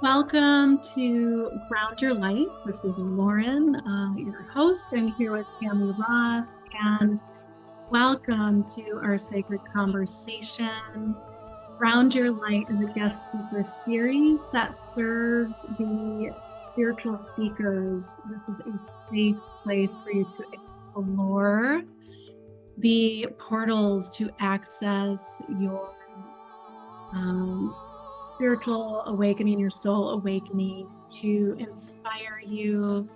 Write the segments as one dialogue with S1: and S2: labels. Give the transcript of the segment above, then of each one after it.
S1: Welcome to Ground Your Light. This is Lauren, your host. I'm here with Tammy Roth, and welcome to our sacred conversation. Ground Your Light is a guest speaker series that serves the spiritual seekers. This is a safe place for you to explore the portals to access your spiritual awakening, your soul awakening, to inspire you,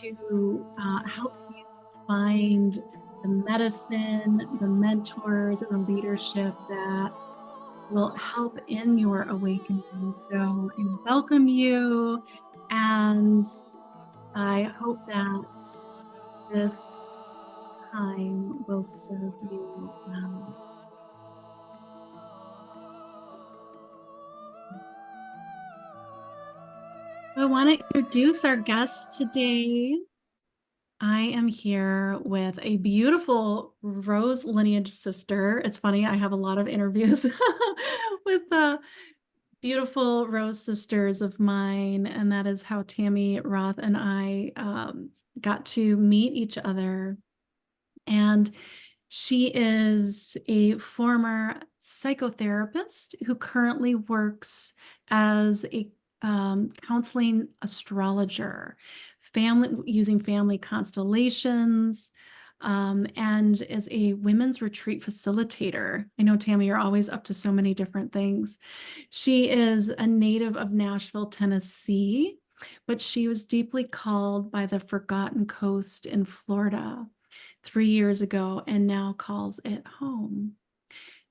S1: to help you find the medicine, the mentors, and the leadership that will help in your awakening. So I welcome you, and I hope that this time will serve you well. I want to introduce our guest today. I am here with a beautiful Rose lineage sister. It's funny, I have a lot of interviews with beautiful Rose sisters of mine, and that is how Tammy Roth and I got to meet each other. And she is a former psychotherapist who currently works as a counseling astrologer, family using family constellations, and as a women's retreat facilitator. I know, Tammy, you're always up to so many different things. She is a native of Nashville, Tennessee, but she was deeply called by the Forgotten Coast in Florida 3 years ago and now calls it home.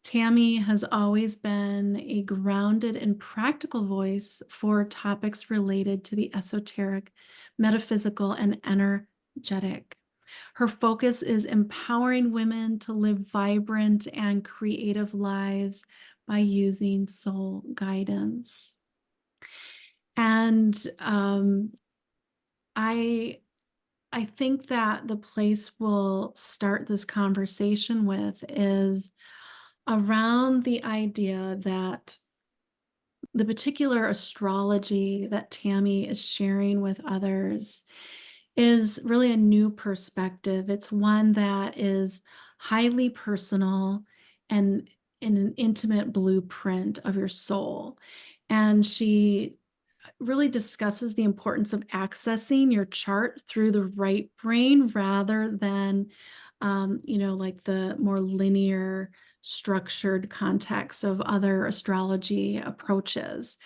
S1: Tammy has always been a grounded and practical voice for topics related to the esoteric, metaphysical, and energetic. Her focus is empowering women to live vibrant and creative lives by using soul guidance. And I I think that the place we'll start this conversation with is around the idea that the particular astrology that Tammy is sharing with others is really a new perspective. It's one that is highly personal and in an intimate blueprint of your soul. And she really discusses the importance of accessing your chart through the right brain rather than, like the more linear, structured context of other astrology approaches.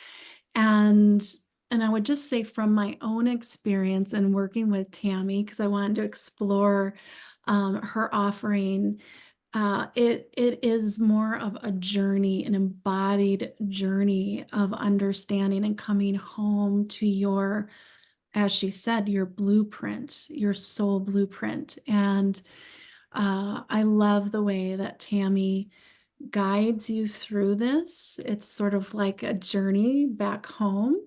S1: And and I would just say from my own experience in working with Tammy, because I wanted to explore her offering, it is more of a journey, an embodied journey of understanding and coming home to your, as she said, your blueprint, your soul blueprint. And I love the way that Tammy guides you through this. It's sort of like a journey back home.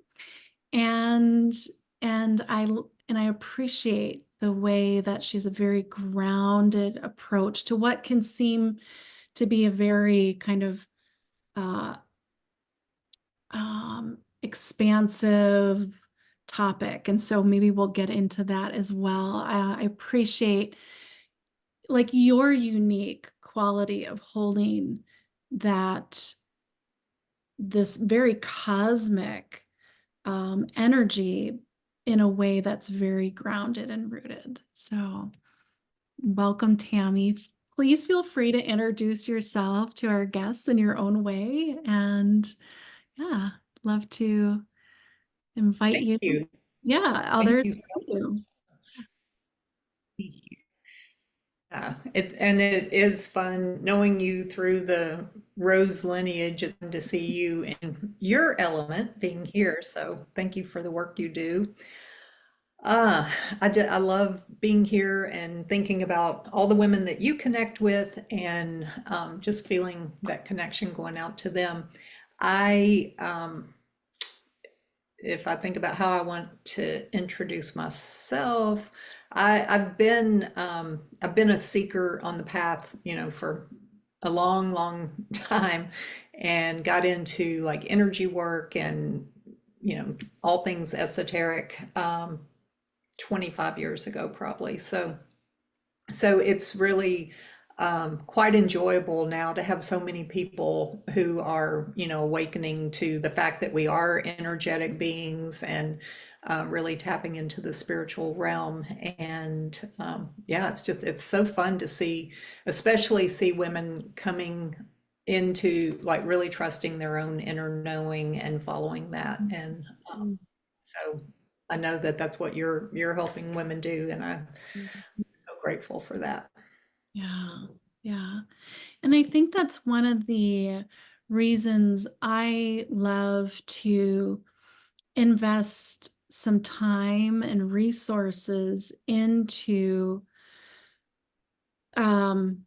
S1: And and I appreciate the way that she's a very grounded approach to what can seem to be a very kind of uh, expansive topic. And so maybe we'll get into that as well. I appreciate like your unique quality of holding that this very cosmic energy in a way that's very grounded and rooted. So welcome, Tammy. Please feel free to introduce yourself to our guests in your own way. And yeah, love to invite
S2: Thank
S1: you.
S2: you.
S1: Yeah,
S2: Thank
S1: others
S2: you
S1: to
S2: so
S1: meet you.
S2: much. Yeah, it is fun knowing you through the Rose lineage and to see you in your element being here. So thank you for the work you do. I love being here and thinking about all the women that you connect with and just feeling that connection going out to them. I if I think about how I want to introduce myself, I've been a seeker on the path, for a long, long time, and got into like energy work and all things esoteric, 25 years ago, probably. So it's really quite enjoyable now to have so many people who are, awakening to the fact that we are energetic beings and really tapping into the spiritual realm. And yeah, it's so fun to see, especially see women coming into like really trusting their own inner knowing and following that. And
S1: Mm.
S2: so I know that that's what you're helping women do, and I'm so grateful for that.
S1: Yeah, yeah. And I think that's one of the reasons I love to invest some time and resources into um,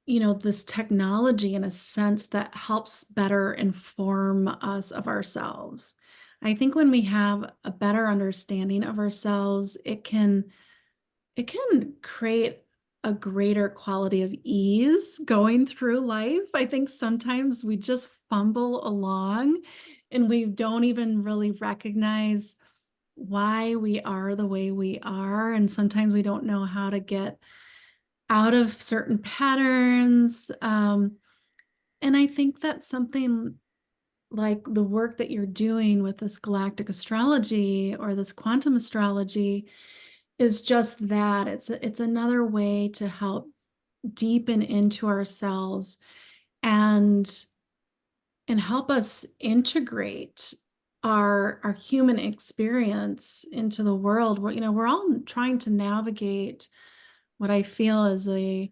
S1: this technology in a sense that helps better inform us of ourselves. I think when we have a better understanding of ourselves, it can create a greater quality of ease going through life. I think sometimes we just fumble along and we don't even really recognize why we are the way we are. And sometimes we don't know how to get out of certain patterns. And I think that's something like the work that you're doing with this galactic astrology or this quantum astrology is just that. It's another way to help deepen into ourselves and help us integrate our human experience into the world. We're all trying to navigate what I feel is a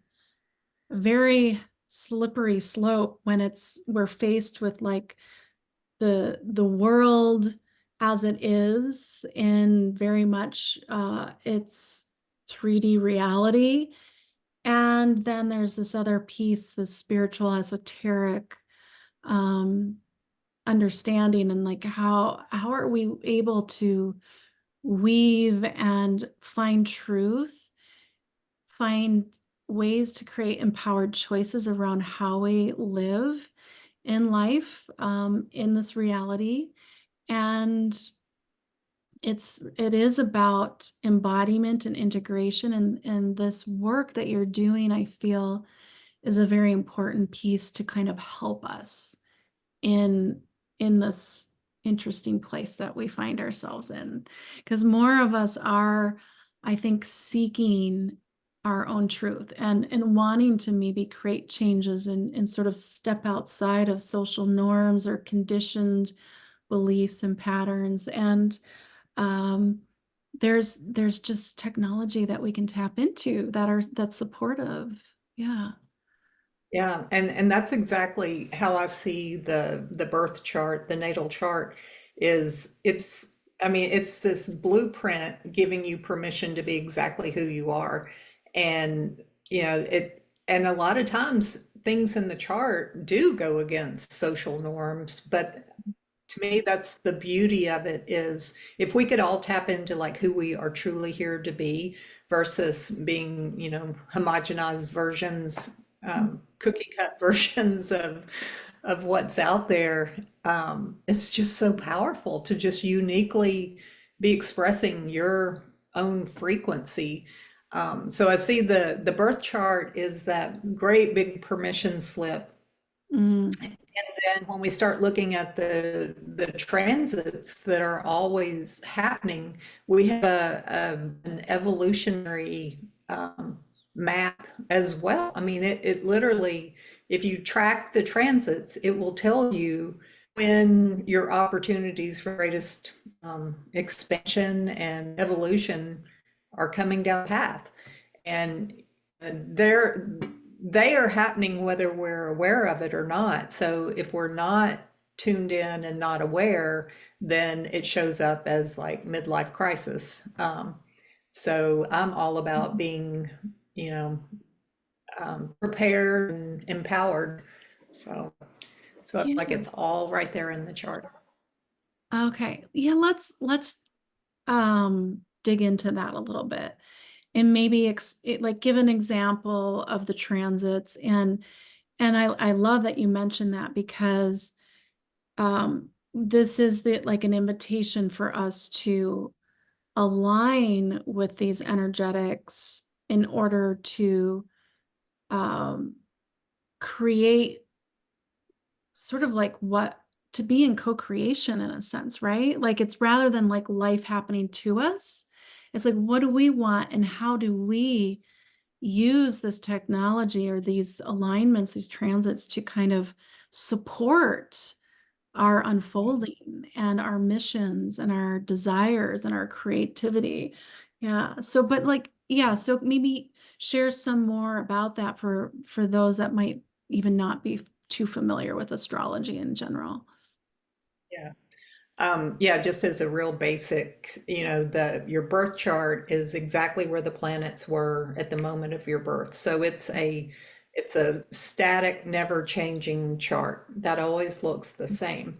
S1: very slippery slope when we're faced with like the world as it is in very much its 3D reality. And then there's this other piece, this spiritual esoteric um, understanding, and like how are we able to weave and find truth, find ways to create empowered choices around how we live in life, in this reality. And it is about embodiment and integration, and this work that you're doing, I feel, is a very important piece to kind of help us in this interesting place that we find ourselves in, because more of us are, I think, seeking our own truth and wanting to maybe create changes and sort of step outside of social norms or conditioned beliefs and patterns. And um, there's just technology that we can tap into that's supportive. Yeah.
S2: Yeah, and that's exactly how I see the birth chart, the natal chart is I mean it's this blueprint giving you permission to be exactly who you are. And and a lot of times things in the chart do go against social norms, but to me that's the beauty of it is if we could all tap into like who we are truly here to be versus being homogenized versions, cookie cut versions of what's out there. It's just so powerful to just uniquely be expressing your own frequency. So I see the birth chart is that great big permission slip.
S1: Mm,
S2: And when we start looking at the transits that are always happening, we have an evolutionary map as well. I mean, it literally, if you track the transits, it will tell you when your opportunities for greatest expansion and evolution are coming down the path. And they're they are happening whether we're aware of it or not. So if we're not tuned in and not aware, then it shows up as like midlife crisis. So I'm all about being, you know, prepared and empowered. So, so like
S1: yeah.
S2: it's all right there in the chart.
S1: Okay. Yeah, let's dig into that a little bit and maybe like give an example of the transits. And I love that you mentioned that because this is the like an invitation for us to align with these energetics in order to um, create sort of like what to be in co-creation in a sense, right? Like it's rather than like life happening to us, it's like what do we want and how do we use this technology or these alignments, these transits to kind of support our unfolding and our missions and our desires and our creativity. Yeah. So, but like, yeah, so maybe share some more about that for those that might even not be too familiar with astrology in general.
S2: Yeah. Yeah, just as a real basic, your birth chart is exactly where the planets were at the moment of your birth. So it's a static, never changing chart that always looks the same.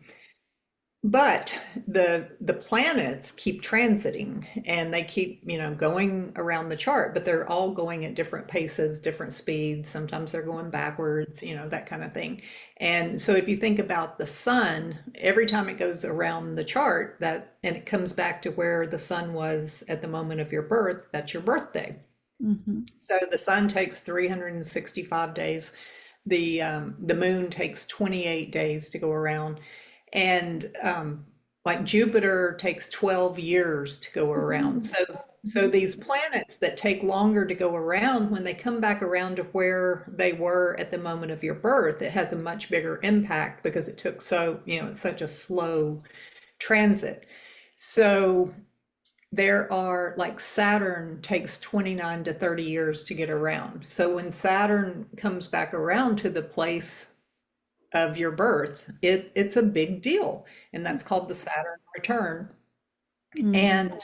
S2: But the planets keep transiting and they keep, going around the chart, but they're all going at different paces, different speeds. Sometimes they're going backwards, that kind of thing. And so if you think about the sun, every time it goes around the chart, that and it comes back to where the sun was at the moment of your birth, that's your birthday.
S1: Hmm.
S2: So the sun takes 365 days. The moon takes 28 days to go around, and like Jupiter takes 12 years to go around. So
S1: Mhm.
S2: these planets that take longer to go around, when they come back around to where they were at the moment of your birth, it has a much bigger impact because it took it's such a slow transit. So there are like Saturn takes 29 to 30 years to get around. So when Saturn comes back around to the place of your birth, it's a big deal. And that's called the Saturn return.
S1: Mm,
S2: And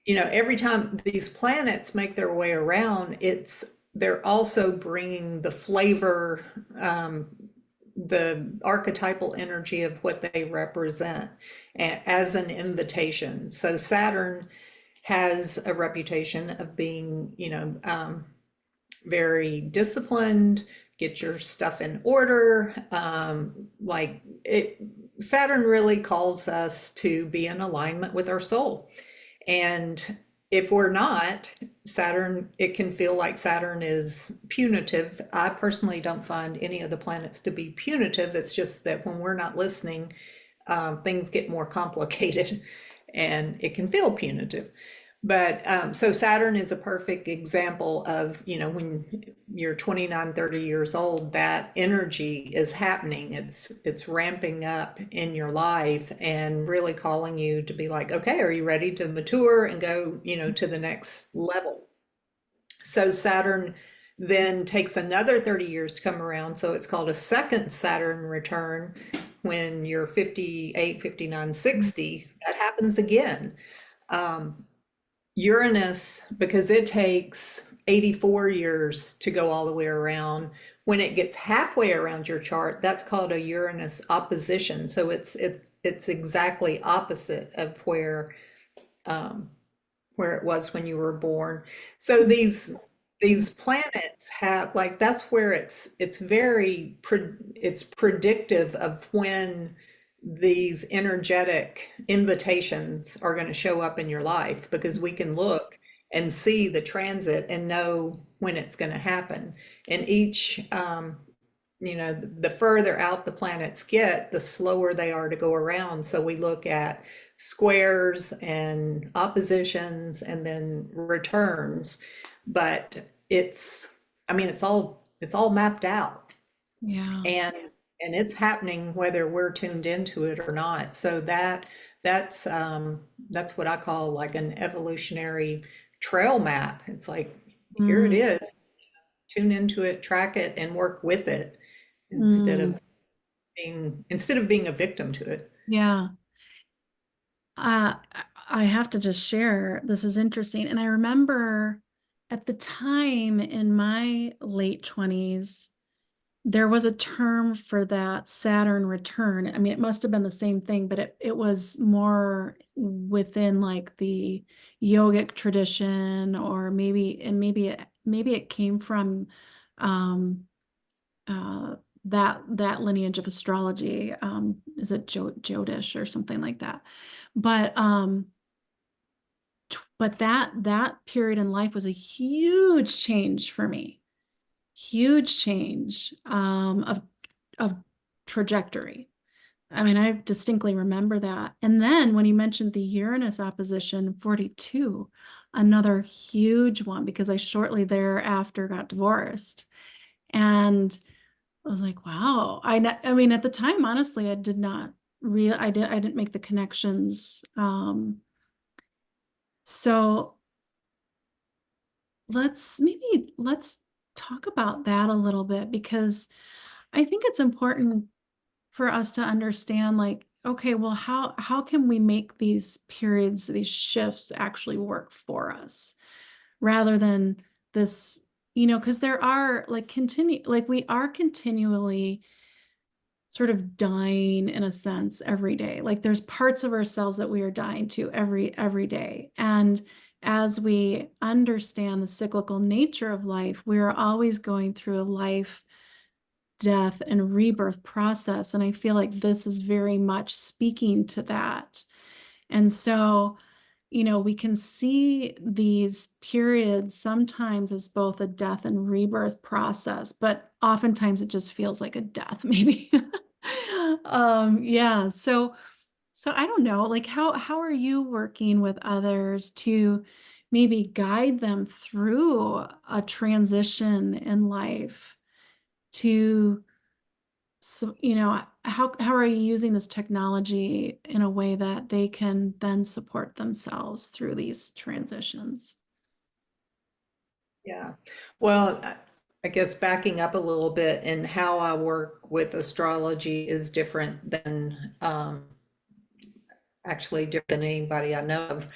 S2: every time these planets make their way around, they're also bringing the flavor, the archetypal energy of what they represent as an invitation. So Saturn has a reputation of being, very disciplined, get your stuff in order. Saturn really calls us to be in alignment with our soul. And if we're not, it can feel like Saturn is punitive. I personally don't find any of the planets to be punitive. It's just that when we're not listening, things get more complicated and it can feel punitive. But so Saturn is a perfect example of, when you're 29, 30 years old, that energy is happening. It's ramping up in your life and really calling you to be like, okay, are you ready to mature and go, to the next level? So Saturn then takes another 30 years to come around. So it's called a second Saturn return when you're 58, 59,
S1: mm,
S2: 60. That happens again. Uranus, because it takes 84 years to go all the way around, when it gets halfway around your chart, that's called a Uranus opposition. So it's exactly opposite of where it was when you were born. So
S1: mm,
S2: these planets have, like, that's where it's predictive of when these energetic invitations are going to show up in your life, because we can look and see the transit and know when it's going to happen. And the further out the planets get, the slower they are to go around. So we look at squares and oppositions and then returns. But I mean, it's all mapped out,
S1: yeah.
S2: and it's happening whether we're tuned into it or not. So that's what I call like an evolutionary trail map. It's like, here it
S1: Mm,
S2: is, tune into it, track it, and work with it instead
S1: mm,
S2: of being a victim to it.
S1: yeah. Uh, I have to just share, this is interesting. And I remember at the time in my late 20s, there was a term for that Saturn return. I mean, it must have been the same thing, but it was more within like the yogic tradition, or maybe, and maybe it came from um, uh, that lineage of astrology. Is it Jodish or something like that? But that period in life was a huge change for me, huge change of trajectory. I mean, I distinctly remember that. And then when you mentioned the Uranus opposition, 42, another huge one, because I shortly thereafter got divorced. And I was like, wow. I mean, at the time, honestly, I did not I didn't make the connections. So let's talk about that a little bit, because I think it's important for us to understand, like, okay, well, how can we make these periods, these shifts actually work for us, rather than this, because there are like we are continually sort of dying in a sense every day. Like there's parts of ourselves that we are dying to every day. And as we understand the cyclical nature of life, we are always going through a life, death, and rebirth process. And I feel like this is very much speaking to that. And so, we can see these periods sometimes as both a death and rebirth process, but oftentimes it just feels like a death, maybe. Yeah. So I don't know, like how are you working with others to maybe guide them through a transition in life to, so, how are you using this technology in a way that they can then support themselves through these transitions?
S2: Yeah. Well, I guess backing up a little bit and how I work with astrology is different than actually different than anybody I know of.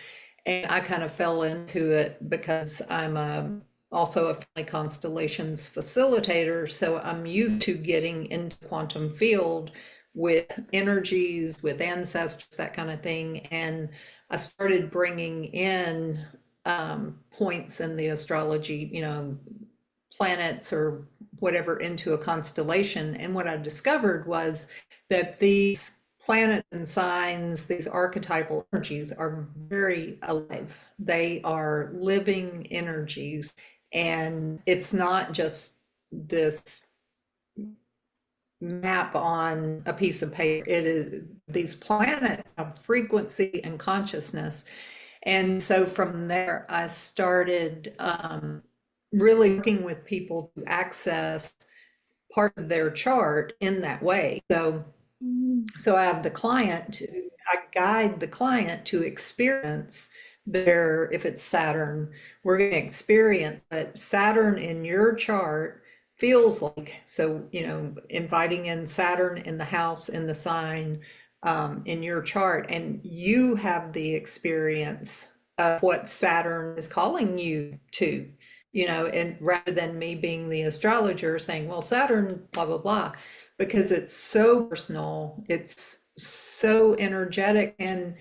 S2: And I kind of fell into it because I'm also a family constellations facilitator. So I'm used to getting into quantum field with energies, with ancestors, that kind of thing. And I started bringing in points in the astrology, planets or whatever into a constellation. And what I discovered was that these planets and signs, these archetypal energies are very alive. They are living energies. And it's not just this map on a piece of paper. It is, these planets have frequency and consciousness. And so from there, I started really working with people to access part of their chart in that way.
S1: Mm.
S2: So I have I guide the client to experience their, if it's Saturn, we're going to experience that Saturn in your chart feels like, so, inviting in Saturn in the house, in the sign, in your chart, and you have the experience of what Saturn is calling you to, and rather than me being the astrologer saying, well, Saturn, blah, blah, blah, because it's so personal, it's so energetic. And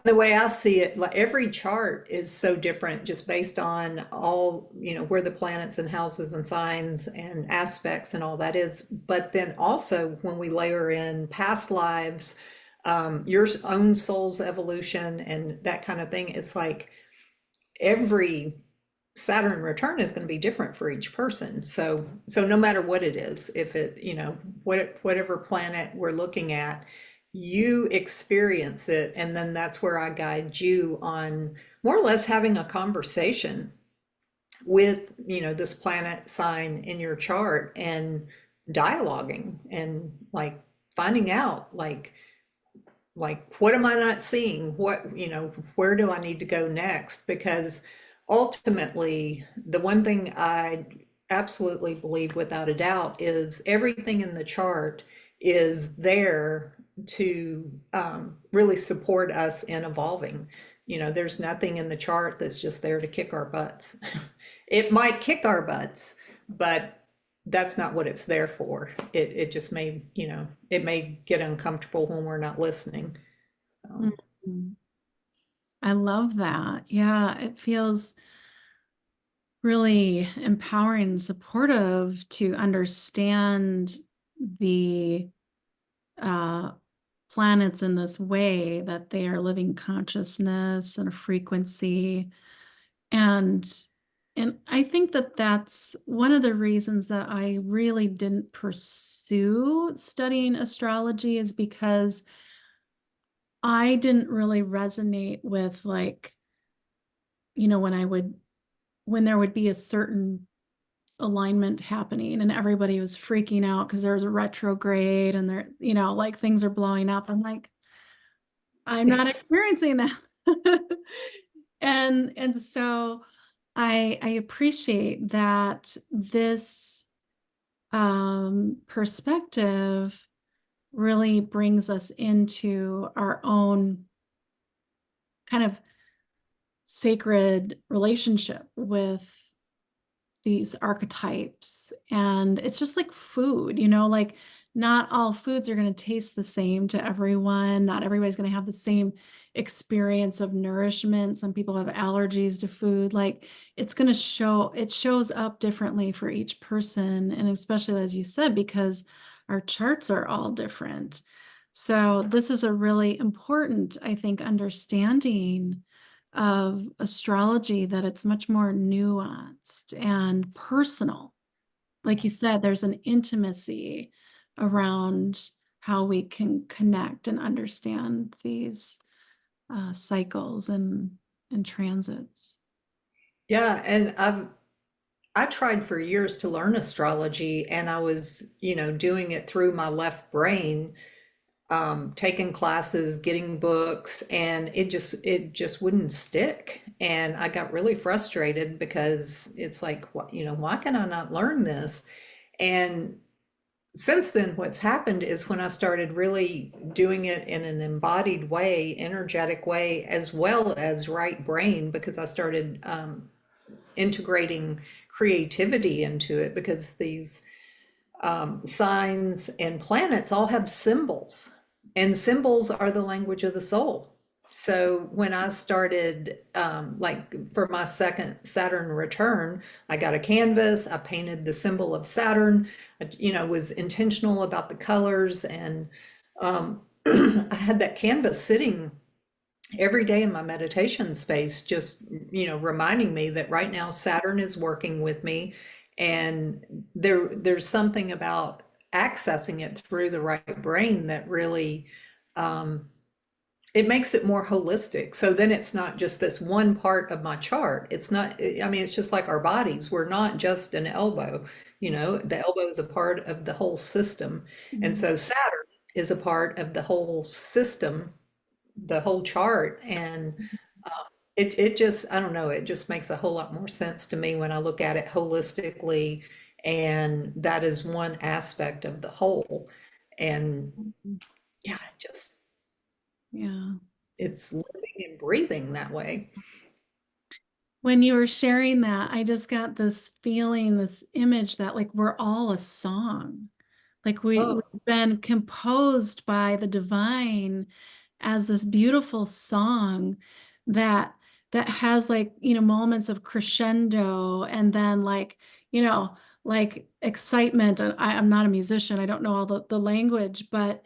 S2: the way I see it, like every chart is so different just based on all, where the planets and houses and signs and aspects and all that is. But then also when we layer in past lives, your own soul's evolution and that kind of thing, it's like every Saturn return is going to be different for each person. So no matter what it is, if it, whatever planet we're looking at, you experience it. And then that's where I guide you on more or less having a conversation with, this planet sign in your chart and dialoguing and like finding out like what am I not seeing, what, where do I need to go next, because ultimately the one thing I absolutely believe without a doubt is everything in the chart is there to really support us in evolving. There's nothing in the chart that's just there to kick our butts. It might kick our butts, but that's not what it's there for. It just may, it may get uncomfortable when we're not listening.
S1: Mhm. I love that. Yeah, it feels really empowering and supportive to understand. the uh, planets in this way, that they are living consciousness and a frequency. And I think that that's one of the reasons that I really didn't pursue studying astrology, is because I didn't really resonate with, like, when there would be a certain alignment happening and everybody was freaking out because there's a retrograde and there, like things are blowing up. I'm like, I'm not experiencing that. And so I appreciate that this perspective really brings us into our own kind of sacred relationship with these archetypes. And it's just like food, like not all foods are going to taste the same to everyone. Not everybody's going to have the same experience of nourishment. Some people have allergies to food. Like, it shows up differently for each person. And especially, as you said, because our charts are all different. So this is a really important, I think, understanding of astrology, that it's much more nuanced and personal. Like you said, there's an intimacy around how we can connect and understand these cycles and transits.
S2: Yeah, and I tried for years to learn astrology, and I was, doing it through my left brain, taking classes, getting books, and it just wouldn't stick. And I got really frustrated because it's like, why can I not learn this? And since then, what's happened is when I started really doing it in an embodied way, energetic way, as well as right brain, because I started integrating creativity into it, because these signs and planets all have symbols, and symbols are the language of the soul. So when I started, like for my second Saturn return, I got a canvas, I painted the symbol of Saturn, was intentional about the colors, and I had that canvas sitting every day in my meditation space, just, reminding me that right now Saturn is working with me, and there's something about accessing it through the right brain that really, it makes it more holistic. So then it's not just this one part of my chart. It's not, I mean, it's just like our bodies. We're not just an elbow, the elbow is a part of the whole system. And
S1: Mhm.
S2: so Saturn is a part of the whole system, the whole chart. And it just, I don't know, it just makes a whole lot more sense to me when I look at it holistically. And that is one aspect of the whole. And yeah,
S1: Yeah.
S2: it's living and breathing that way.
S1: When you were sharing that, I just got this feeling, this image that, like, we're all a song. Like, we've
S2: Oh,
S1: been composed by the divine as this beautiful song that has, like, moments of crescendo, and then, like, like excitement. And I'm not a musician. I don't know all the language, but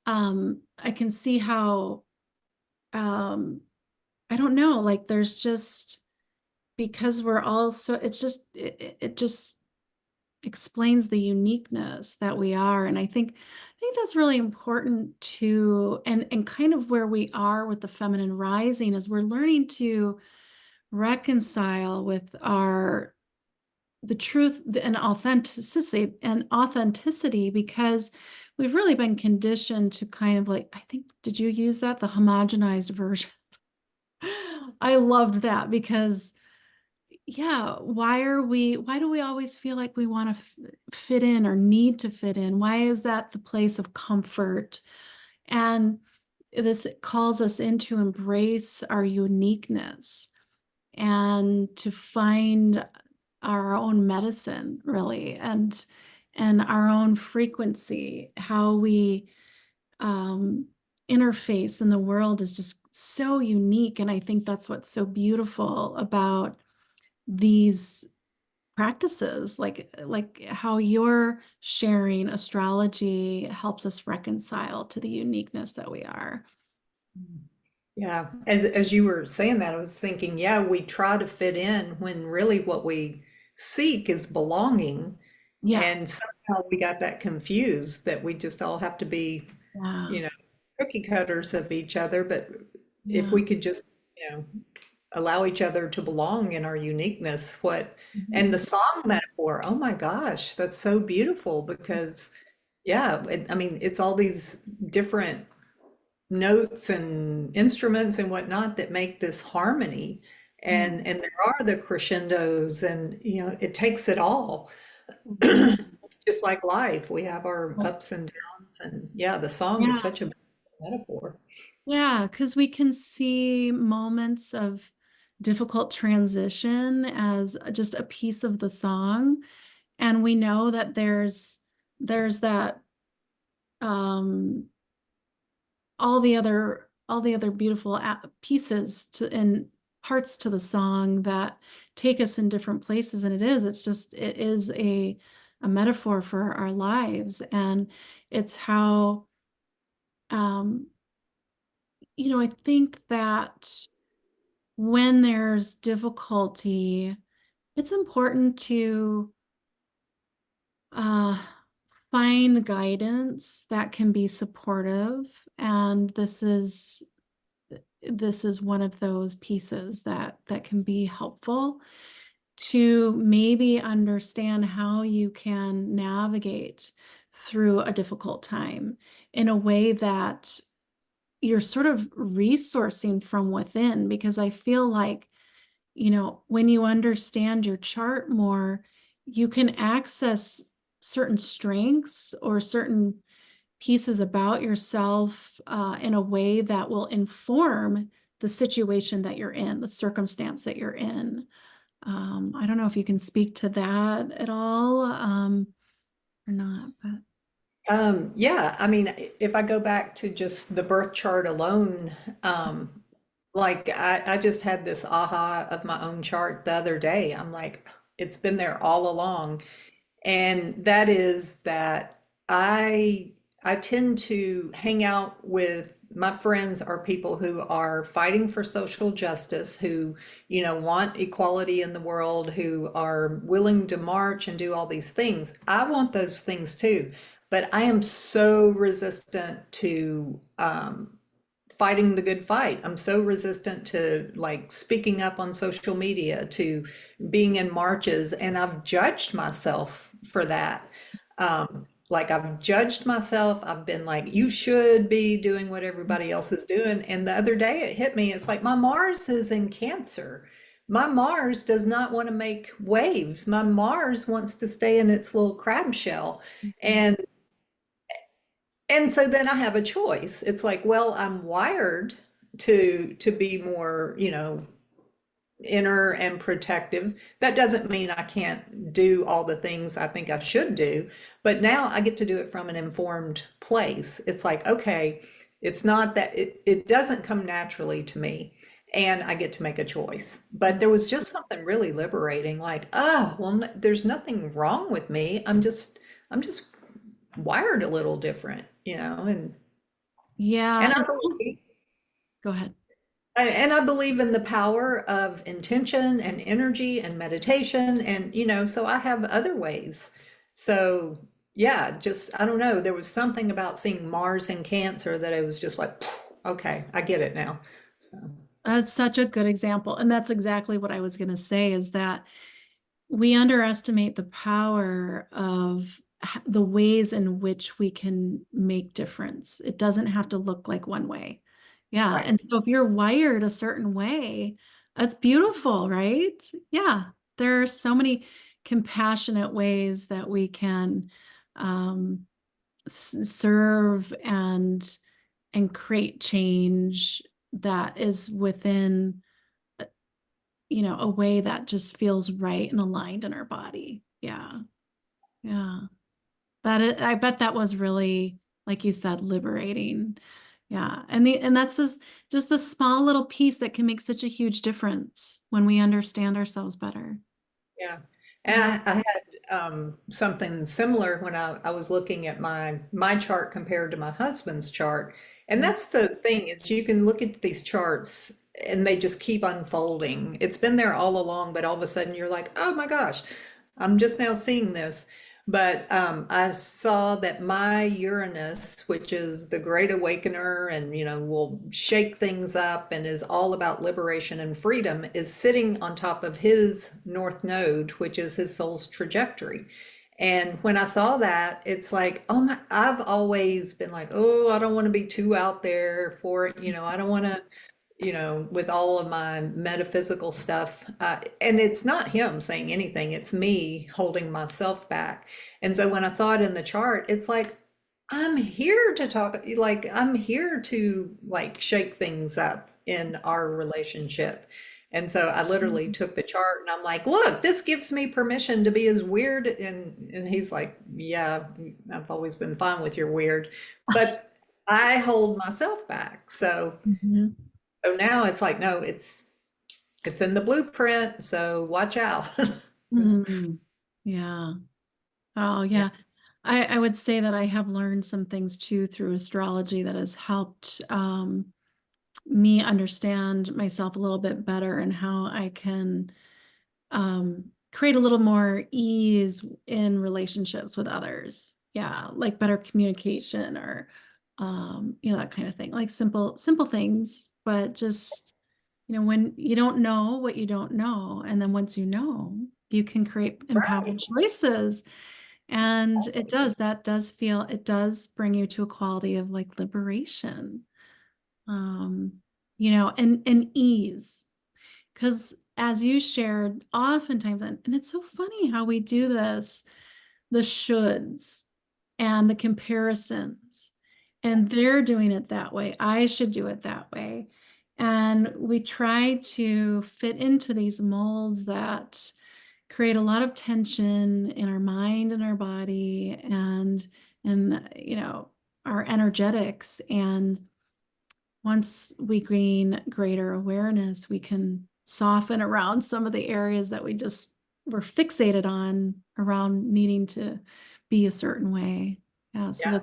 S1: I can see how, um I don't know, like, there's just, because we're all so, it just explains the uniqueness that we are. And I think that's really important too. And kind of where we are with the feminine rising is we're learning to reconcile with our the truth and authenticity, because we've really been conditioned to kind of, like, I think, did you use that, the homogenized version? I loved that, because yeah, why do we always feel like we want to fit in or need to fit in? Why is that the place of comfort? And this calls us in to embrace our uniqueness and to find our own medicine, really, and our own frequency. How we um, interface in the world is just so unique. And I think that's what's so beautiful about these practices, like how you're sharing astrology helps us reconcile to the uniqueness that we are.
S2: Yeah, as you were saying that, I was thinking, yeah, we try to fit in when really what we seek is belonging,
S1: Yeah,
S2: and somehow we got that confused that we just all have to be,
S1: yeah,
S2: you know, cookie cutters of each other. But if
S1: yeah.
S2: we could just, allow each other to belong in our uniqueness, and the
S1: Mhm.
S2: song metaphor, oh my gosh, that's so beautiful because, yeah, I mean, it's all these different notes and instruments and whatnot that make this harmony.
S1: Yeah.
S2: And there are the crescendos and it takes it all.
S1: Mhm.
S2: Just like life, we have our ups and downs and yeah, the song is
S1: Yeah,
S2: such a metaphor.
S1: yeah, because we can see moments of difficult transition as just a piece of the song, and we know that there's that um all the other beautiful pieces to and parts to the song that take us in different places, and it is a metaphor for our lives, and it's how um I think that when there's difficulty, it's important to uh, find guidance that can be supportive. And this is one of those pieces that can be helpful to maybe understand how you can navigate through a difficult time in a way that you're sort of resourcing from within, because I feel like when you understand your chart more, you can access certain strengths or certain pieces about yourself in a way that will inform the situation that you're in, the circumstance that you're in. I don't know if you can speak to that at all, or not, but
S2: Yeah, I mean, if I go back to just the birth chart alone, like I just had this aha of my own chart the other day. I'm like, it's been there all along. And that is that I tend to hang out with my friends are people who are fighting for social justice, who, want equality in the world, who are willing to march and do all these things. I want those things too, but I am so resistant to fighting the good fight. I'm so resistant to like speaking up on social media, to being in marches, and I've judged myself for that. Like I've judged myself. I've been like, you should be doing what everybody else is doing. And the other day it hit me. It's like my Mars is in Cancer. My Mars does not want to make waves. My Mars wants to stay in its little crab shell. And so then I have a choice. It's like, well, I'm wired to be more, inner and protective. That doesn't mean I can't do all the things I think I should do, but now I get to do it from an informed place. It's like, okay, it's not that it doesn't come naturally to me, and I get to make a choice. But there was just something really liberating, like, oh, well, there's nothing wrong with me. I'm just wired a little different,
S1: yeah,
S2: and I
S1: and
S2: believe
S1: go ahead.
S2: and I believe in the power of intention and energy and meditation and so I have other ways. So yeah, just I don't know, there was something about seeing Mars in Cancer that I was just like, okay, I get it now. So,
S1: That's such a good example. And that's exactly what I was going to say, is that we underestimate the power of the ways in which we can make difference. It doesn't have to look like one way. Yeah.
S2: right.
S1: And so if you're wired a certain way, that's beautiful, right? Yeah. There are so many compassionate ways that we can um, serve and create change that is within a way that just feels right and aligned in our body. Yeah. Yeah. I bet that was really, like you said, liberating. Yeah. And that's just the small little piece that can make such a huge difference when we understand ourselves better.
S2: Yeah. And
S1: Yeah.
S2: I had something similar when I was looking at my chart compared to my husband's chart. And
S1: Mm,
S2: that's the thing is you can look at these charts and they just keep unfolding. It's been there all along, but all of a sudden you're like, oh my gosh, I'm just now seeing this. But I saw that my Uranus, which is the great awakener and, will shake things up and is all about liberation and freedom, is sitting on top of his North Node, which is his soul's trajectory. And when I saw that, it's like, oh my, I've always been like, oh, I don't want to be too out there for it. I don't want to with all of my metaphysical stuff. And it's not him saying anything, it's me holding myself back. And so when I saw it in the chart, it's like, I'm here to talk, like, I'm here to like shake things up in our relationship. And so I literally
S1: mm,
S2: took the chart and I'm like, look, this gives me permission to be as weird. And he's like, yeah, I've always been fine with your weird. But I hold myself back.
S1: mhm,
S2: So now it's like, no, it's in the blueprint, so watch out.
S1: mhm. Yeah. Oh,
S2: Yeah,
S1: yeah. I would say that I have learned some things too through astrology that has helped me understand myself a little bit better and how I can create a little more ease in relationships with others. Yeah, like better communication or that kind of thing. Like simple things, but just when you don't know what you don't know, and then once you know, you can create empowered
S2: right.
S1: choices. And it does bring you to a quality of like liberation, um, and ease. Because as you shared, oftentimes, and it's so funny how we do this, the shoulds and the comparisons, and they're doing it that way. I should do it that way. And we try to fit into these molds that create a lot of tension in our mind and our body and our energetics. And once we gain greater awareness, we can soften around some of the areas that we just were fixated on around needing to be a certain way. Yeah, so
S2: Yeah,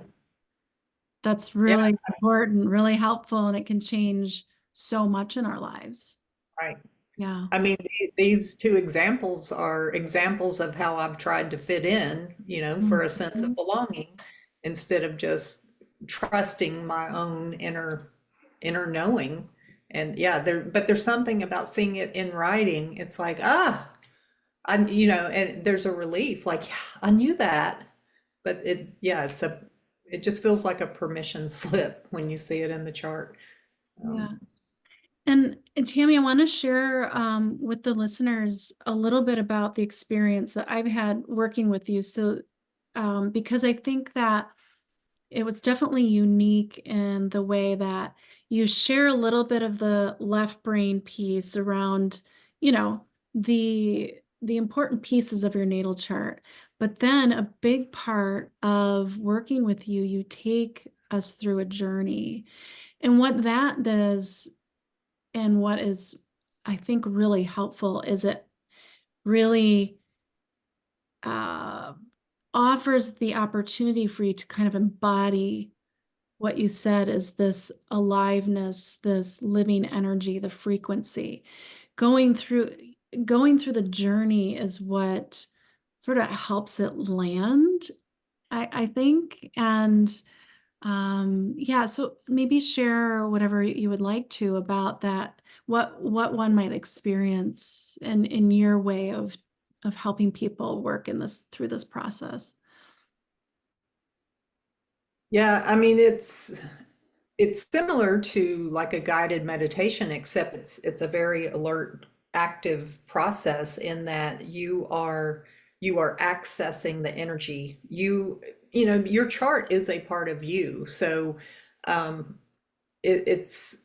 S1: that's
S2: yeah,
S1: really important, really helpful, and it can change so much in our lives.
S2: right.
S1: Yeah.
S2: I mean, these two examples are examples of how I've tried to fit in, for a sense of
S1: Mhm.
S2: belonging instead of just trusting my own inner knowing. And yeah, but there's something about seeing it in writing. It's like, and there's a relief, like, yeah, I knew that. But yeah, it just feels like a permission slip when you see it in the chart.
S1: Yeah.
S2: Um,
S1: And Tammy, I want to share with the listeners a little bit about the experience that I've had working with you. So, because I think that it was definitely unique in the way that you share a little bit of the left brain piece around, you know, the important pieces of your natal chart. But then a big part of working with you, you take us through a journey. And what that does, and what is, I think, really helpful is it really uh, offers the opportunity for you to kind of embody what you said is this aliveness, this living energy, the frequency. Going through going through the journey is what sort of helps it land, I think. And yeah, so maybe share whatever you would like to about that, what one might experience in your way of helping people work in this through this process.
S2: yeah, I mean it's similar to like a guided meditation, except it's a very alert, active process in that you are accessing the energy. Your chart is a part of you. So um, it's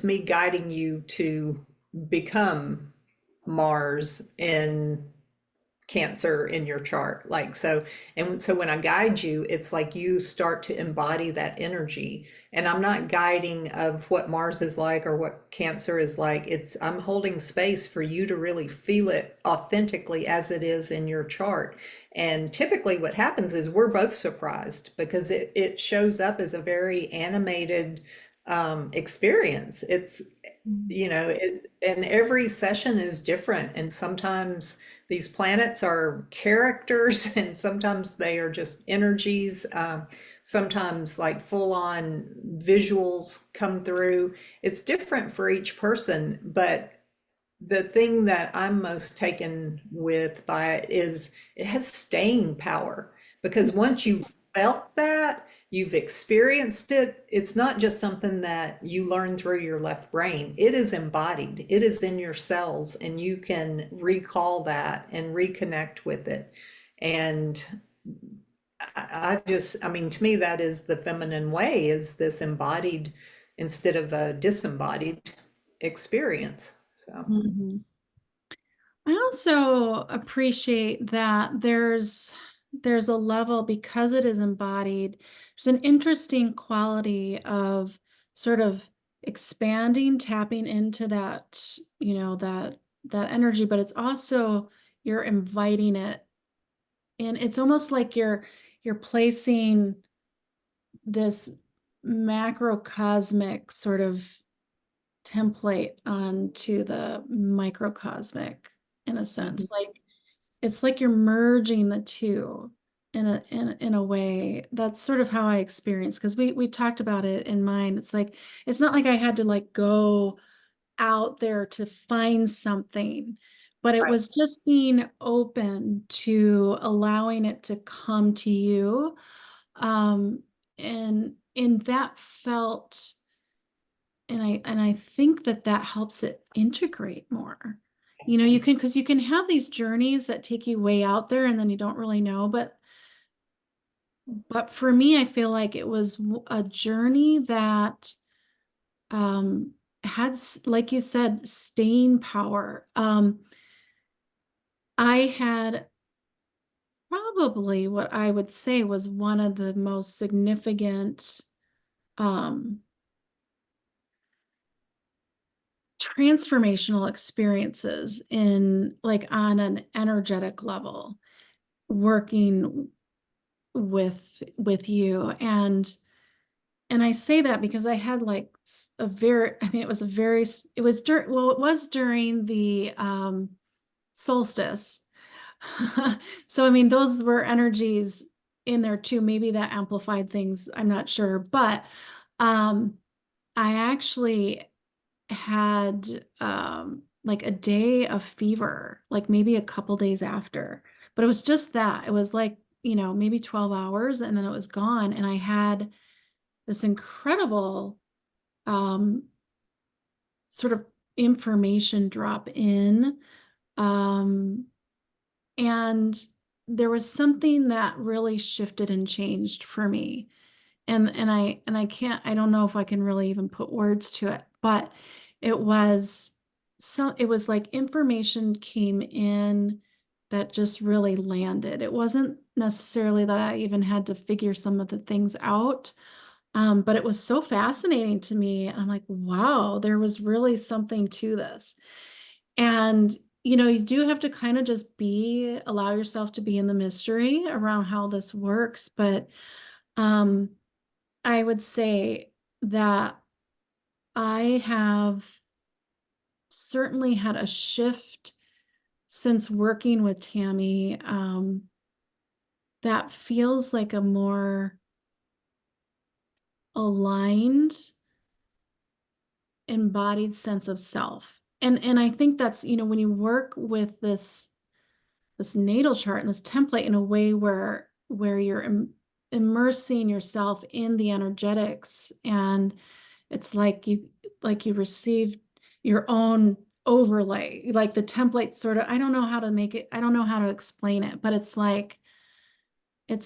S2: me guiding you to become Mars in Cancer in your chart. Like so, and so when I guide you, it's like you start to embody that energy. And I'm not guiding of what Mars is like or what Cancer is like. I'm holding space for you to really feel it authentically as it is in your chart. And typically what happens is we're both surprised because it shows up as a very animated experience. It's,
S1: Mm.
S2: you know, and every session is different. And sometimes these planets are characters, and sometimes they are just energies. Sometimes, like full on visuals come through. It's different for each person, but the thing that I'm most taken with by it is it has staying power because once you've felt that, you've experienced it, it's not just something that you learn through your left brain. It is embodied, it is in your cells, and you can recall that and reconnect with it. And I mean, to me, that is the feminine way, is this embodied instead of a disembodied experience. So.
S1: Mhm. I also appreciate that there's a level because it is embodied. There's an interesting quality of sort of expanding, tapping into that, that energy, but it's also you're inviting it in. It's almost like you're placing this macrocosmic sort of template onto the microcosmic in a sense.
S2: Mhm.
S1: Like it's like you're merging the two in a way. That's sort of how I experienced because we talked about it in mine. It's like it's not like I had to like go out there to find something, but it
S2: Right.
S1: was just being open to allowing it to come to you. Um, and that felt and I think that that helps it integrate more. You can because you can have these journeys that take you way out there and then you don't really know. But for me, I feel like it was a journey that um, had, like you said, staying power. I had probably what I would say was one of the most significant um, transformational experiences in like on an energetic level working with you and I say that because I had like a very I mean it was a very it was during well it was during the solstice. So I mean those were energies in there too, maybe that amplified things, I'm not sure, but um I actually had like a day of fever, like maybe a couple days after. But it was just that. It was like, maybe 12 hours and then it was gone. And I had this incredible um sort of information drop in. Um and there was something that really shifted and changed for me. And I can't I don't know if I can really even put words to it, but it was it was like information came in that just really landed. It wasn't necessarily that I even had to figure some of the things out. But it was so fascinating to me. And I'm like, wow, there was really something to this. And you do have to kind of just allow yourself to be in the mystery around how this works. But um I would say that I have certainly had a shift since working with Tammy that feels like a more aligned, embodied sense of self. And I think that's, when you work with this natal chart and this template in a way where you're immersing yourself in the energetics and it's like you received your own overlay, like the template sort of, I don't know how to make it, I don't know how to explain it, but it's like I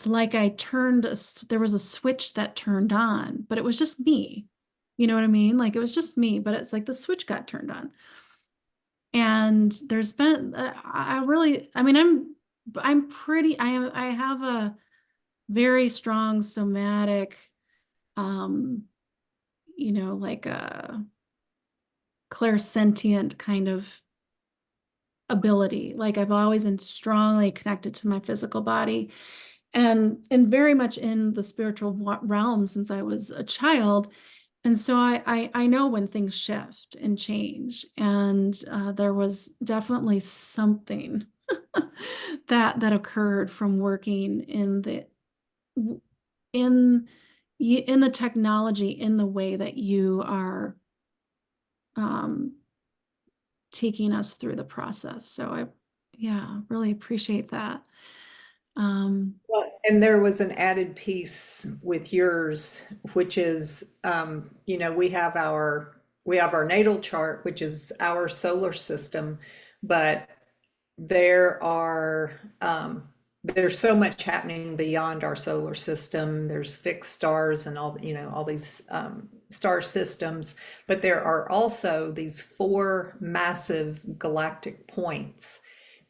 S1: there was a switch that turned on, but it was just me. You know what I mean? Like it was just me, but it's like the switch got turned on. And there's been, I really, I mean, I'm pretty, I have a very strong somatic, um, like a clairsentient kind of ability. Like I've always been strongly connected to my physical body and very much in the spiritual realm since I was a child. And so I know when things shift and change. And there was definitely something that occurred from working in in the technology in the way that you are um, taking us through the process. So yeah, really appreciate that. Um,
S2: Well, and there was an added piece with yours, which is, we have our natal chart, which is our solar system, but there are there's so much happening beyond our solar system. There's fixed stars and all, all these star systems, but there are also these four massive galactic points.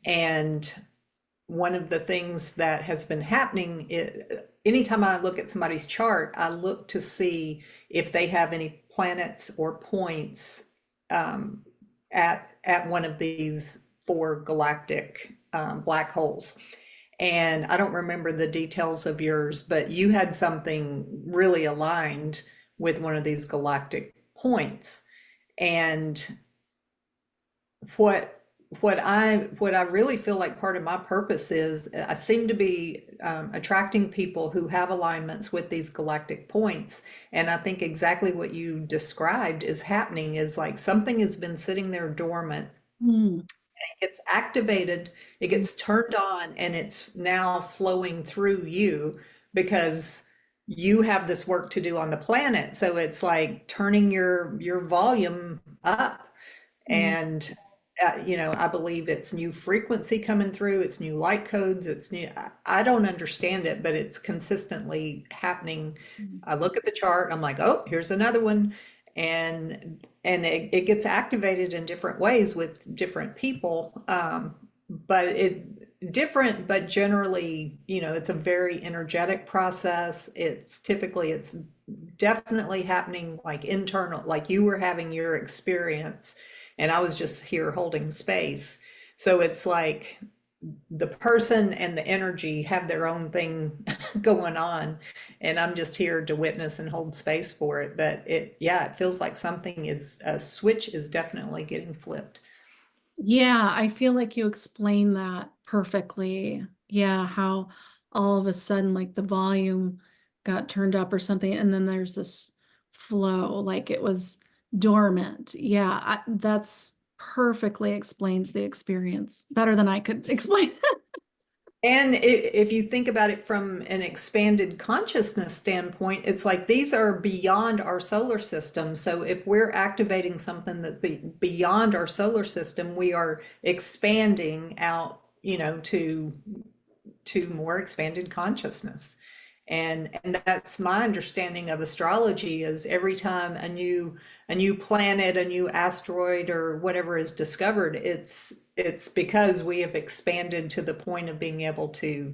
S2: And one of the things that has been happening is, anytime I look at somebody's chart, I look to see if they have any planets or points um, at one of these four galactic black holes. And I don't remember the details of yours, but you had something really aligned with one of these galactic points. And what what I really feel like part of my purpose is, I seem to be attracting people who have alignments with these galactic points. And I think exactly what you described is happening, is like something has been sitting there dormant,
S1: mm,
S2: gets activated, it gets turned on, and it's now flowing through you because you have this work to do on the planet. So it's like turning your volume up.
S1: mm,
S2: And I believe it's new frequency coming through, it's new light codes, it's new. I don't understand it, but it's consistently happening.
S1: mm.
S2: I look at the chart, I'm like, oh, here's another one. And it gets activated in different ways with different people. But it different, but generally, it's a very energetic process. It's definitely happening like internal, like you were having your experience and I was just here holding space. So it's like the person and the energy have their own thing going on, and I'm just here to witness and hold space for it. But yeah, it feels like a switch is definitely getting flipped.
S1: Yeah, I feel like you explained that perfectly. Yeah, how all of a sudden, like the volume got turned up or something, and then there's this flow, like it was dormant. Yeah, that's perfectly explains the experience better than I could explain.
S2: And if you think about it from an expanded consciousness standpoint, it's like these are beyond our solar system. So if we're activating something that's beyond our solar system, we are expanding out, to more expanded consciousness. And that's my understanding of astrology, is every time a new planet, a new asteroid or whatever is discovered, it's because we have expanded to the point of being able to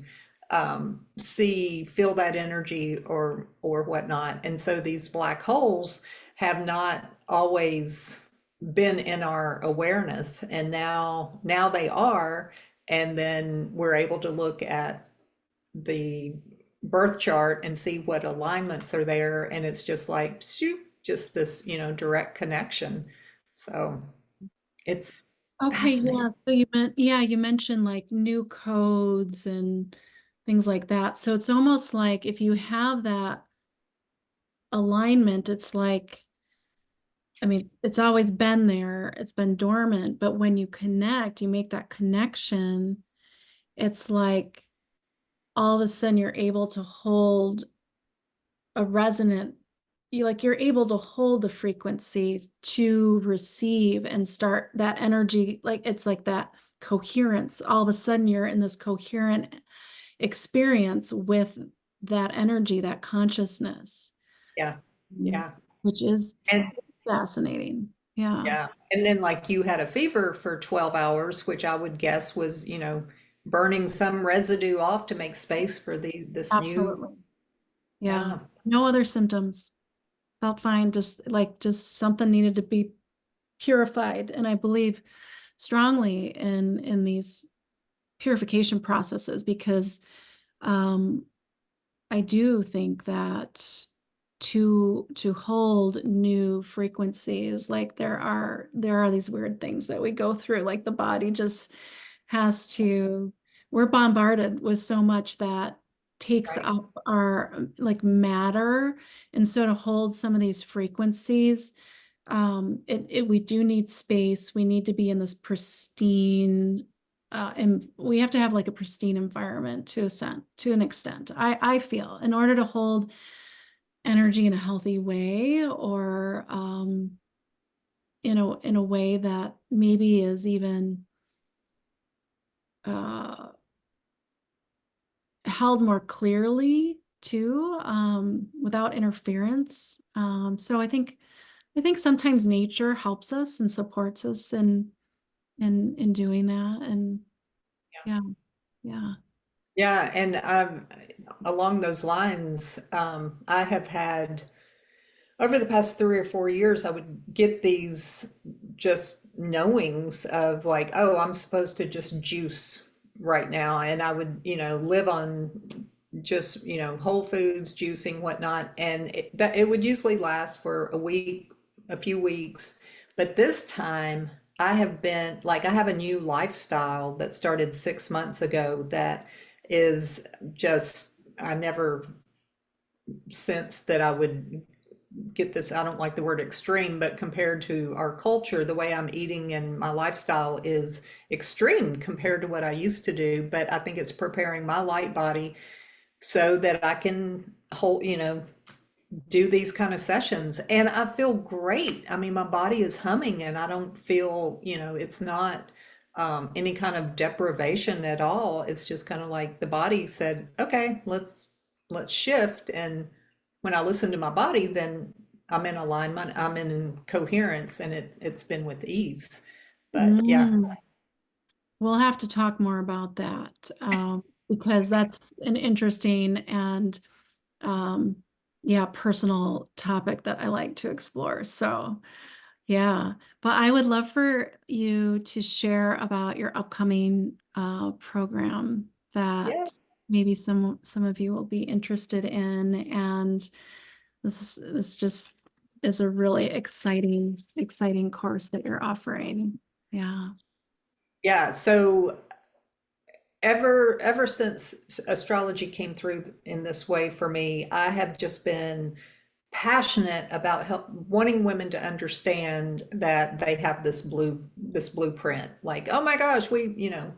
S2: see, feel that energy or whatnot. And so these black holes have not always been in our awareness, and now they are. And then we're able to look at the birth chart and see what alignments are there, and it's just like shoot, just this direct connection. So it's
S1: Okay,
S2: fascinating.
S1: yeah. So you mentioned like new codes and things like that. So it's almost like if you have that alignment, it's like, I mean, it's always been there, it's been dormant, but when you connect, you make that connection, it's like all of a sudden you're able to hold a resonant, you're able to hold the frequencies to receive and start that energy, like it's like that coherence. All of a sudden you're in this coherent experience with that energy, that consciousness,
S2: Yeah,
S1: mm,
S2: yeah.
S1: which is
S2: And
S1: fascinating. Yeah.
S2: yeah, and then like you had a fever for 12 hours, which I would guess was, burning some residue off to make space for this new,
S1: Absolutely. Yeah.
S2: yeah,
S1: No other symptoms. Felt fine. Just something needed to be purified. And I believe strongly in these purification processes because um, I do think that to hold new frequencies, like there are these weird things that we go through, like the body just has to, we're bombarded with so much that takes
S2: right.
S1: up our like matter. And so to hold some of these frequencies, we do need space. We need to be in this pristine, and we have to have like a pristine environment to an extent. I feel in order to hold energy in a healthy way, or in a way that maybe is even uh, held more clearly too, without interference. So I think sometimes nature helps us and supports us in doing that. And yeah, yeah.
S2: Yeah, and along those lines, I have had over the past 3 or 4 years, I would get these just knowings of like, oh, I'm supposed to just juice right now, and I would, live on just, whole foods, juicing, whatnot, and it would usually last for a week, a few weeks, but this time I have been like, I have a new lifestyle that started 6 months ago that is just, I never sensed that I would get this. I don't like the word extreme, but compared to our culture, the way I'm eating and my lifestyle is extreme compared to what I used to do. But I think it's preparing my light body so that I can hold, do these kind of sessions. And I feel great. I mean, my body is humming and I don't feel, it's not any kind of deprivation at all. It's just kind of like the body said, okay, let's shift. And when I listen to my body, then I'm in alignment, I'm in coherence, and it's been with ease. But yeah,
S1: Mm. We'll have to talk more about that, because that's an interesting and um, yeah, personal topic that I like to explore. So yeah, but I would love for you to share about your upcoming program
S2: yeah.
S1: that maybe some of you will be interested in, and this just is a really exciting course that you're offering. Yeah.
S2: Yeah. So ever since astrology came through in this way for me, I have just been passionate about wanting women to understand that they have this blueprint. Like, oh my gosh,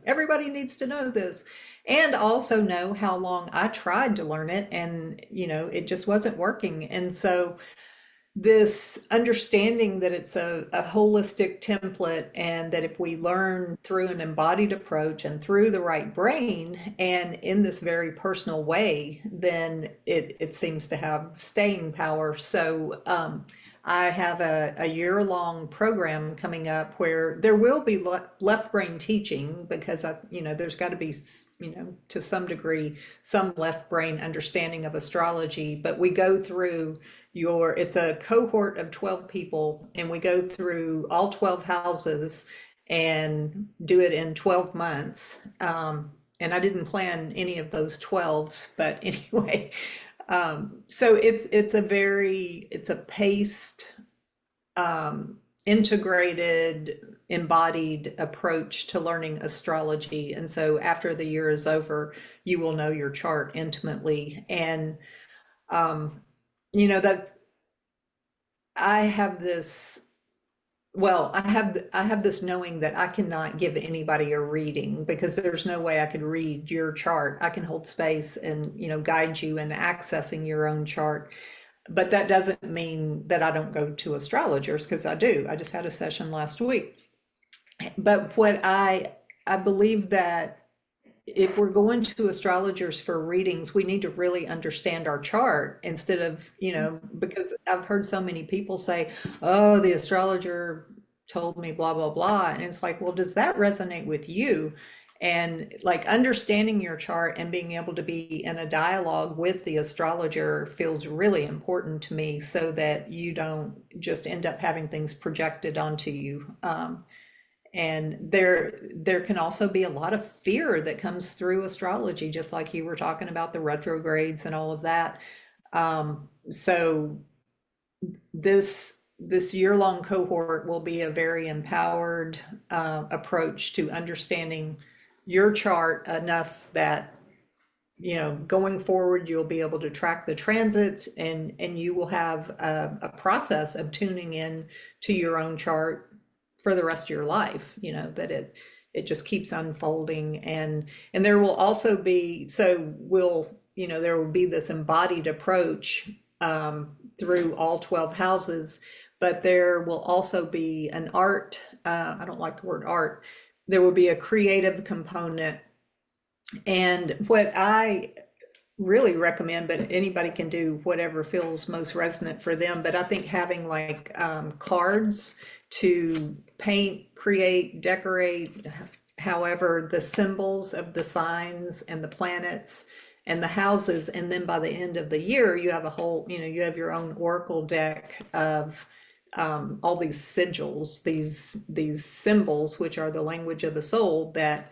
S2: everybody needs to know this. And also know how long I tried to learn it and, it just wasn't working. And so this understanding that it's a holistic template, and that if we learn through an embodied approach and through the right brain and in this very personal way, then it seems to have staying power. So I have a year-long program coming up where there will be left brain teaching, because there's got to be, to some degree, some left brain understanding of astrology. But we go through it's a cohort of 12 people, and we go through all 12 houses and do it in 12 months. And I didn't plan any of those 12s, but anyway, so it's a paced, integrated, embodied approach to learning astrology. And so after the year is over, you will know your chart intimately. And that's, I have this, well, I have this knowing that I cannot give anybody a reading, because there's no way I could read your chart. I can hold space and, guide you in accessing your own chart. But that doesn't mean that I don't go to astrologers, because I do. I just had a session last week. But I believe that if we're going to astrologers for readings, we need to really understand our chart, instead of, because I've heard so many people say, oh, the astrologer told me blah, blah, blah. And it's like, well, does that resonate with you? And like understanding your chart and being able to be in a dialogue with the astrologer feels really important to me so that you don't just end up having things projected onto you. And there can also be a lot of fear that comes through astrology, just like you were talking about the retrogrades and all of that. So this year-long cohort will be a very empowered approach to understanding your chart enough that going forward you'll be able to track the transits, and you will have a process of tuning in to your own chart for the rest of your life, that it just keeps unfolding. And there will also be, so we'll there will be this embodied approach through all 12 houses, but there will also be an art, I don't like the word art, there will be a creative component. And what I really recommend, but anybody can do whatever feels most resonant for them. But I think having like cards to paint, create, decorate, however, the symbols of the signs and the planets and the houses. And then by the end of the year, you have a whole, you have your own oracle deck of all these sigils, these symbols, which are the language of the soul that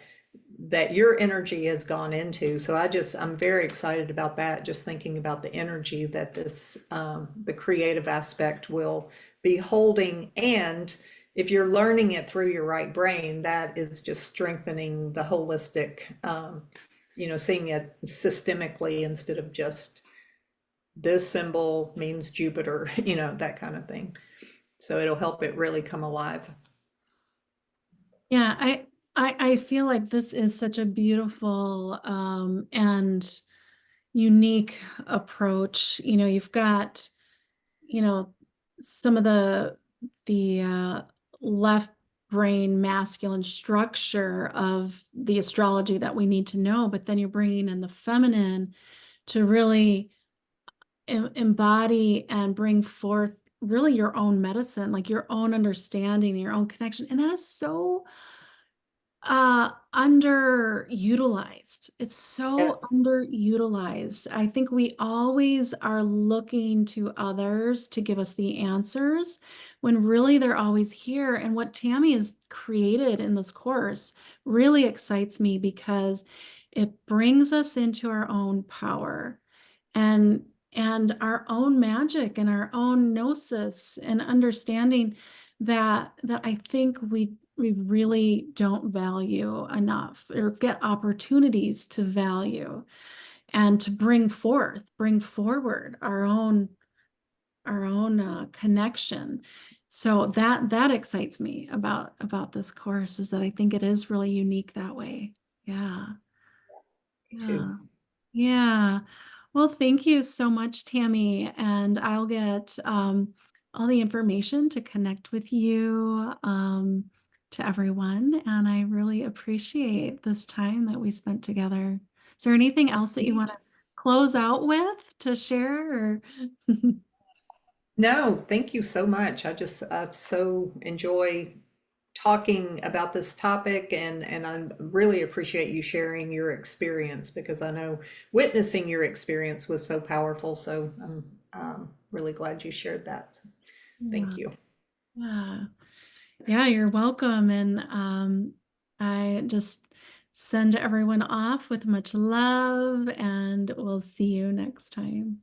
S2: your energy has gone into. So I'm very excited about that, just thinking about the energy that this, the creative aspect will be holding. And if you're learning it through your right brain, that is just strengthening the holistic, seeing it systemically instead of just this symbol means Jupiter, that kind of thing. So it'll help it really come alive.
S1: Yeah, I feel like this is such a beautiful and unique approach. You've got, you know, some of the left brain masculine structure of the astrology that we need to know, but then you're bringing in the feminine to really embody and bring forth really your own medicine, like your own understanding, your own connection. And that is so underutilized. It's
S2: Yeah.
S1: so underutilized. I think we always are looking to others to give us the answers when really they're always here. And what Tammy has created in this course really excites me because it brings us into our own power and our own magic and our own gnosis and understanding that I think we really don't value enough or get opportunities to value and to bring forward our own connection. So that excites me about this course, is that I think it is really unique that way. Yeah.
S2: Me too.
S1: Yeah. Yeah. Well, thank you so much, Tammy. And I'll get all the information to connect with you to everyone. And I really appreciate this time that we spent together. Is there anything else that you
S2: Me
S1: want to close out with to share? Or
S2: No, thank you so much. I so enjoy talking about this topic, and I really appreciate you sharing your experience, because I know witnessing your experience was so powerful. So I'm really glad you shared that. So
S1: yeah,
S2: thank you.
S1: yeah. Yeah, you're welcome. And I just send everyone off with much love, and we'll see you next time.